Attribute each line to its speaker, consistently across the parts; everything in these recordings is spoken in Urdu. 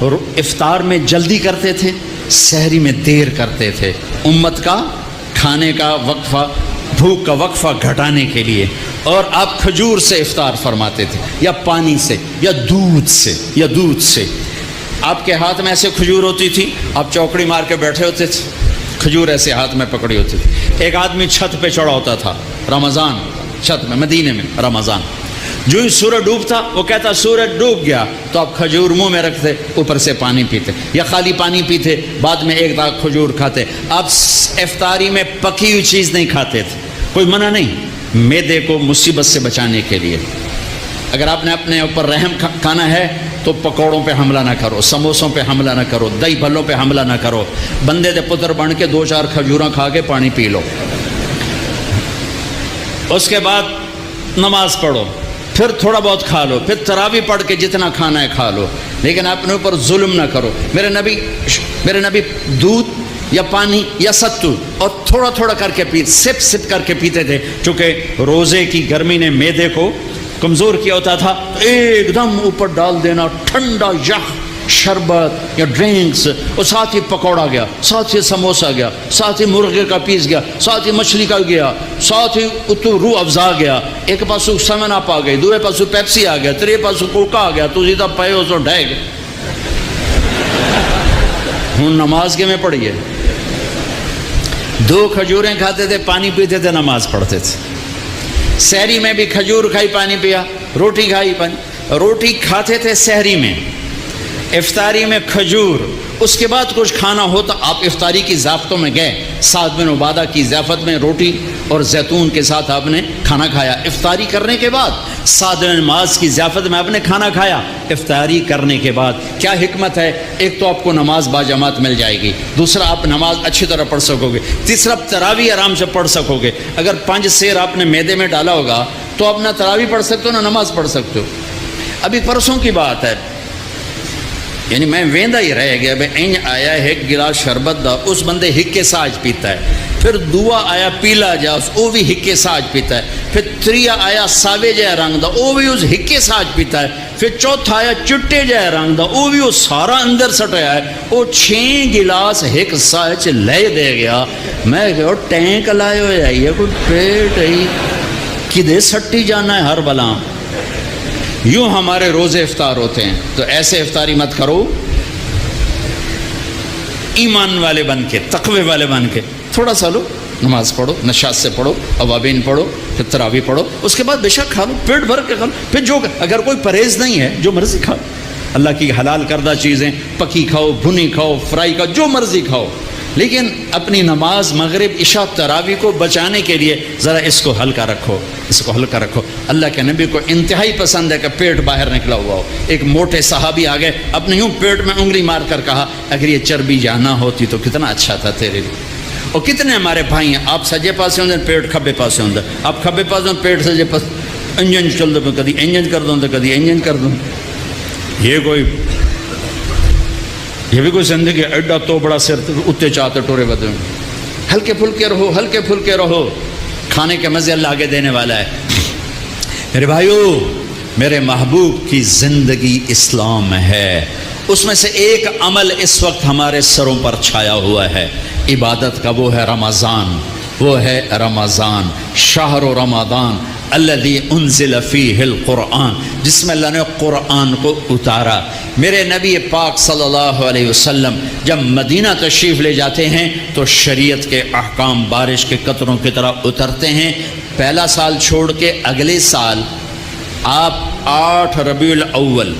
Speaker 1: افطار میں جلدی کرتے تھے، سحری میں دیر کرتے تھے، امت کا کھانے کا وقفہ، بھوک کا وقفہ گھٹانے کے لیے۔ اور آپ کھجور سے افطار فرماتے تھے، یا پانی سے، یا دودھ سے۔ آپ کے ہاتھ میں ایسے کھجور ہوتی تھی، آپ چوکڑی مار کے بیٹھے ہوتے تھے، کھجور ایسے ہاتھ میں پکڑی ہوتی تھی۔ ایک آدمی چھت پہ چڑھا ہوتا تھا، رمضان، چھت میں، مدینے میں رمضان، جو ہی سورج ڈوبتا وہ کہتا سورج ڈوب گیا، تو آپ کھجور منہ میں رکھتے، اوپر سے پانی پیتے، یا خالی پانی پیتے، بعد میں ایک داغ کھجور کھاتے۔ آپ افطاری میں پکی ہوئی چیز نہیں کھاتے تھے، کوئی منع نہیں، معدے کو مصیبت سے بچانے کے لیے۔ اگر آپ نے اپنے اوپر رحم کھانا ہے تو پکوڑوں پہ حملہ نہ کرو، سموسوں پہ حملہ نہ کرو، دہی بھلوں پہ حملہ نہ کرو، بندے دے پتر بن کے 2-4 کھجوراں کھا کے پانی پی لو۔ اس کے بعد نماز پڑھو، پھر تھوڑا بہت کھا لو، پھر تراویح پڑھ کے جتنا کھانا ہے کھا لو، لیکن اپنے اوپر ظلم نہ کرو۔ میرے نبی دودھ یا پانی یا ستو اور تھوڑا تھوڑا کر کے سپ کر کے پیتے تھے، چونکہ روزے کی گرمی نے معدے کو کمزور کیا ہوتا تھا، ایک دم اوپر ڈال دینا ٹھنڈا یخ شربت یا ڈرنکس، اور ساتھ ہی پکوڑا گیا، ساتھ ہی سموسا گیا، ساتھ ہی مرغے کا پیس گیا، ساتھ ہی مچھلی کا گیا، ساتھ ہی اتو روح افزا گیا، ایک پاسو سیون اپ آ گئی، دوسرے پاسو پیپسی آ گیا، تیرے پاسو کوکا آ گیا، تو سیدھا پے ہو سو ڈھے گئے۔ ہوں نماز کے میں پڑھی ہے، 2 کھجوریں کھاتے تھے، پانی پیتے تھے، نماز پڑھتے تھے۔ سحری میں بھی کھجور کھائی، پانی پیا، روٹی کھائی، پانی، روٹی کھاتے تھے سحری میں، افطاری میں کھجور، اس کے بعد کچھ کھانا ہوتا آپ افطاری کی ضیافتوں میں گئے، سعد بن عبادہ کی ضیافت میں روٹی اور زیتون کے ساتھ آپ نے کھانا کھایا، افطاری کرنے کے بعد سعد بن معاذ کی ضیافت میں آپ نے کھانا کھایا افطاری کرنے کے بعد۔ کیا حکمت ہے؟ ایک تو آپ کو نماز باجماعت مل جائے گی، دوسرا آپ نماز اچھی طرح پڑھ سکو گے، تیسرا تراویح آرام سے پڑھ سکو گے۔ اگر 5 سیر آپ نے معدے میں ڈالا ہوگا تو آپ نہ تراویح پڑھ سکتے ہو نہ نماز پڑھ سکتے ہو۔ ابھی پرسوں کی بات ہے، یعنی میں ویندا ہی رہ گیا، بھائی این آیا ایک گلاس شربت دا، اس بندے ہکے ساج پیتا ہے، پھر دعا آیا پیلا جا، وہ بھی ہکے ساج پیتا ہے، پھر تریا آیا ساوے جہ رنگ دا، وہ بھی اس ہکے ساج پیتا ہے، پھر چوتھا آیا چٹے جہ رنگ دا، وہ بھی وہ سارا اندر سٹیا ہے، وہ 6 گلاس ایک ساج لے دے گیا۔ میں کہ ٹینک لائے ہوئے آئیے، کوئی پیٹ ہے کدے سٹی جانا ہے ہر بلا۔ یوں ہمارے روزے افطار ہوتے ہیں، تو ایسے افطاری مت کرو، ایمان والے بن کے، تقوی والے بن کے، تھوڑا سا لو، نماز پڑھو، نشاط سے پڑھو، اوابین پڑھو، پھر تراویح پڑھو، اس کے بعد بے شک کھا لو، پیٹ بھر کے کھا لو، پھر جو اگر کوئی پرہیز نہیں ہے جو مرضی کھاؤ، اللہ کی حلال کردہ چیزیں پکی کھاؤ، بھنی کھاؤ، فرائی کھاؤ، جو مرضی کھاؤ، لیکن اپنی نماز مغرب عشاء تراویح کو بچانے کے لیے ذرا اس کو ہلکا رکھو، اس کو ہلکا رکھو۔ اللہ کے نبی کو انتہائی پسند ہے کہ پیٹ باہر نکلا ہوا ہو۔ ایک موٹے صحابی آ گئے، اپنے یوں پیٹ میں انگلی مار کر کہا اگر یہ چربی جانا ہوتی تو کتنا اچھا تھا تیرے لیے۔ اور کتنے ہمارے بھائی ہیں، آپ سجے پاسے ہوندے پیٹ کھبے پاسے ہوندے، آپ کھبے پاسے ہوندے پیٹ سجے پاس، انجن چل دو، کدی انجن کر دوں تو کدی انجن کر دوں۔ یہ بھی کوئی زندگی ایڈا تو بڑا سر اتنے چاہتے ٹورے بدے، ہلکے پھلکے رہو، ہلکے پھلکے رہو، کھانے کے مزے اللہ آگے دینے والا ہے۔ میرے بھائیو، میرے محبوب کی زندگی اسلام ہے، اس میں سے ایک عمل اس وقت ہمارے سروں پر چھایا ہوا ہے عبادت کا، وہ ہے رمضان، وہ ہے رمضان، شہر رمضان الذی انزل فیہ القرآن، جس میں اللہ نے قرآن کو اتارا۔ میرے نبی پاک صلی اللہ علیہ وسلم جب مدینہ تشریف لے جاتے ہیں تو شریعت کے احکام بارش کے قطروں کی طرح اترتے ہیں۔ پہلا سال چھوڑ کے اگلے سال آپ 8 ربیع الاول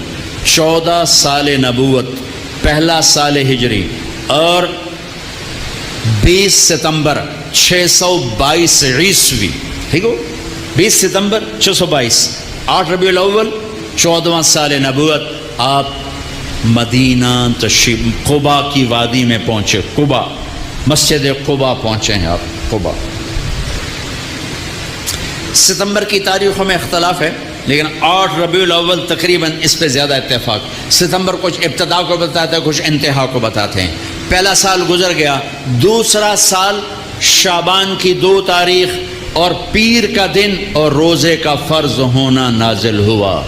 Speaker 1: 14 سال نبوت، پہلا سال ہجری، اور 20 ستمبر 622 عیسوی، ٹھیک ہو، 20 ستمبر 622، 8 ربیع الاول 14واں سال نبوت، آپ مدینہ تشریف، قبا کی وادی میں پہنچے، قبا، مسجد قبا پہنچے ہیں آپ، قبا۔ ستمبر کی تاریخوں میں اختلاف ہے، لیکن 8 ربیع الاول تقریباً اس پہ زیادہ اتفاق۔ ستمبر کچھ ابتدا کو بتاتا ہے، کچھ انتہا کو بتاتے ہیں۔ پہلا سال گزر گیا، دوسرا سال شعبان کی 2 تاریخ اور پیر کا دن اور روزے کا فرض ہونا نازل ہوا۔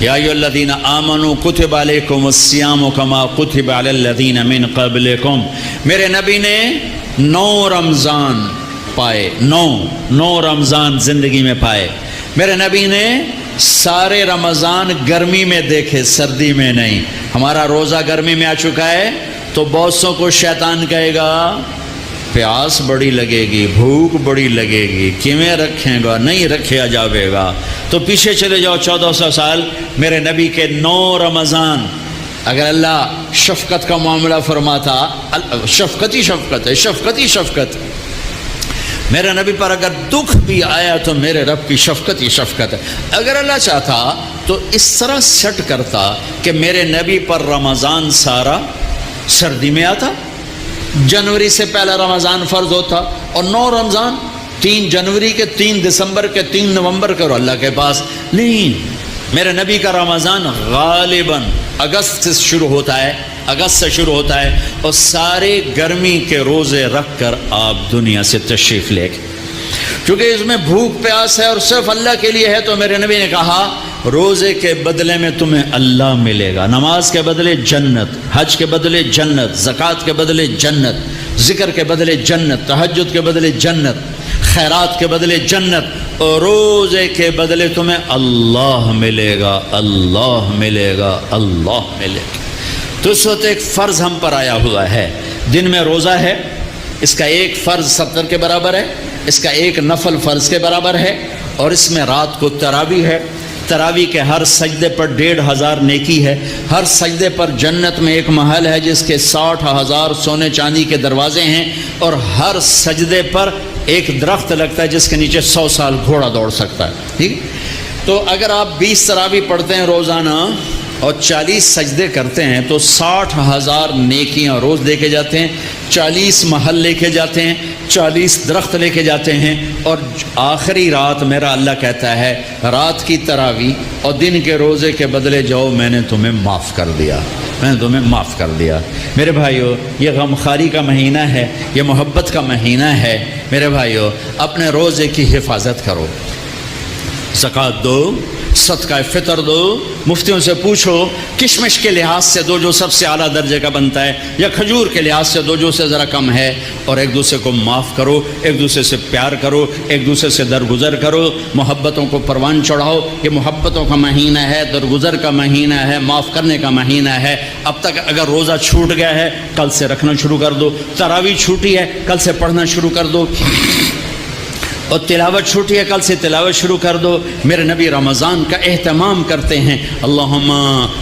Speaker 1: یا ایھا آمنوا کتب علیکم الصیام کما کتب علی الذین من قبلکم. میرے نبی نے 9 رمضان پائے، 9 رمضان زندگی میں پائے. میرے نبی نے سارے رمضان گرمی میں دیکھے، سردی میں نہیں. ہمارا روزہ گرمی میں آ چکا ہے تو بہت سو کو شیطان کہے گا پیاس بڑی لگے گی، بھوک بڑی لگے گی، کیویں رکھیں گا، نہیں رکھیا جاوے گا. تو پیچھے چلے جاؤ 1400 سال، میرے نبی کے 9 رمضان. اگر اللہ شفقت کا معاملہ فرماتا، شفقت ہی شفقت ہے، شفقت ہی شفقت. میرے نبی پر اگر دکھ بھی آیا تو میرے رب کی شفقت ہی شفقت ہے. اگر اللہ چاہتا تو اس طرح سیٹ کرتا کہ میرے نبی پر رمضان سارا سردی میں آتا، جنوری سے پہلا رمضان فرض ہوتا، اور 9 رمضان 3 جنوری کے، 3 دسمبر کے، 3 نومبر کے، اور اللہ کے پاس نہیں. میرے نبی کا رمضان غالباً اگست سے شروع ہوتا ہے، اگست سے شروع ہوتا ہے، اور سارے گرمی کے روزے رکھ کر آپ دنیا سے تشریف لے گئے. چونکہ اس میں بھوک پیاس ہے اور صرف اللہ کے لیے ہے، تو میرے نبی نے کہا روزے کے بدلے میں تمہیں اللہ ملے گا، نماز کے بدلے جنت، حج کے بدلے جنت، زکوٰۃ کے بدلے جنت، ذکر کے بدلے جنت، تہجد کے بدلے جنت، خیرات کے بدلے جنت، اور روزے کے بدلے تمہیں اللہ ملے گا، اللہ ملے گا، اللہ ملے گا. تو اس وقت ایک فرض ہم پر آیا ہوا ہے. دن میں روزہ ہے، اس کا ایک فرض 70 کے برابر ہے، اس کا ایک نفل فرض کے برابر ہے، اور اس میں رات کو تراویح ہے. تراویح کے ہر سجدے پر 1500 نیکی ہے. ہر سجدے پر جنت میں ایک محل ہے جس کے 60,000 سونے چاندی کے دروازے ہیں، اور ہر سجدے پر ایک درخت لگتا ہے جس کے نیچے 100 سال گھوڑا دوڑ سکتا ہے. ٹھیک. تو اگر آپ 20 تراویح پڑھتے ہیں روزانہ اور 40 سجدے کرتے ہیں تو 60,000 نیکیاں روز لے کے جاتے ہیں، 40 محل لے کے جاتے ہیں، 40 درخت لے کے جاتے ہیں. اور آخری رات میرا اللہ کہتا ہے رات کی تراویح اور دن کے روزے کے بدلے جاؤ، میں نے تمہیں معاف کر دیا، میں نے تمہیں معاف کر دیا. میرے بھائیو، یہ غمخواری کا مہینہ ہے، یہ محبت کا مہینہ ہے. میرے بھائیو، اپنے روزے کی حفاظت کرو، زکوٰۃ دو، صدقہ فطر دو. مفتیوں سے پوچھو کشمش کے لحاظ سے دو جو سب سے اعلیٰ درجے کا بنتا ہے، یا کھجور کے لحاظ سے دو جو سے ذرا کم ہے. اور ایک دوسرے کو معاف کرو، ایک دوسرے سے پیار کرو، ایک دوسرے سے درگزر کرو، محبتوں کو پروان چڑھاؤ. یہ محبتوں کا مہینہ ہے، درگزر کا مہینہ ہے، معاف کرنے کا مہینہ ہے. اب تک اگر روزہ چھوٹ گیا ہے کل سے رکھنا شروع کر دو، تراویح چھوٹی ہے کل سے پڑھنا شروع کر دو، اور تلاوت چھوٹی ہے کل سے تلاوت شروع کر دو. میرے نبی رمضان کا اہتمام کرتے ہیں. اللہم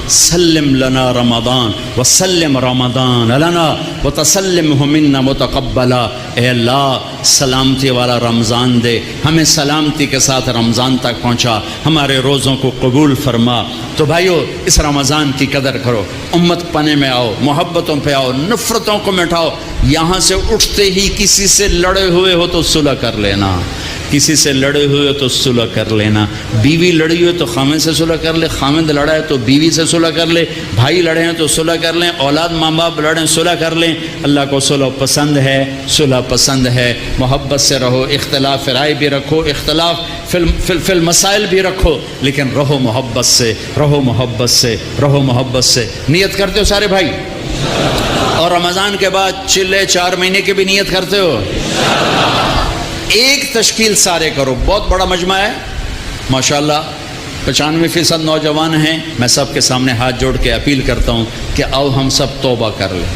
Speaker 1: سلم لنا رمضان وسلم رمضان لنا وتسلمہ منا متقبلا. اے اللہ سلامتی والا رمضان دے، ہمیں سلامتی کے ساتھ رمضان تک پہنچا، ہمارے روزوں کو قبول فرما. تو بھائیو، اس رمضان کی قدر کرو، امت پنے میں آؤ، محبتوں پہ آؤ، نفرتوں کو مٹاؤ. یہاں سے اٹھتے ہی کسی سے لڑے ہوئے ہو تو صلح کر لینا، کسی سے لڑے ہوئے تو صلح کر لینا. بیوی لڑی ہوئے تو خامد سے صلح کر لے، خامد لڑا ہے تو بیوی سے صلح کر لے، بھائی لڑے ہیں تو صلح کر لیں، اولاد ماں باپ لڑیں صلح کر لیں. اللہ کو صلح پسند ہے، صلح پسند ہے. محبت سے رہو، اختلاف رائے بھی رکھو، اختلاف فی المسائل بھی رکھو، لیکن رہو محبت سے، رہو محبت سے، رہو محبت سے. نیت کرتے ہو سارے بھائی؟ اور رمضان کے بعد چلے 4 مہینے کی بھی نیت کرتے ہو؟ ایک تشکیل سارے کرو. بہت بڑا مجمع ہے ماشاءاللہ، 95% نوجوان ہیں. میں سب کے سامنے ہاتھ جوڑ کے اپیل کرتا ہوں کہ آؤ ہم سب توبہ کر لیں،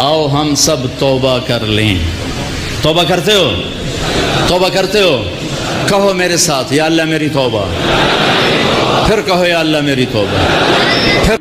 Speaker 1: آؤ ہم سب توبہ کر لیں. توبہ کرتے ہو؟ توبہ کرتے ہو؟ کہو میرے ساتھ، یا اللہ میری توبہ. پھر کہو یا اللہ میری توبہ. پھر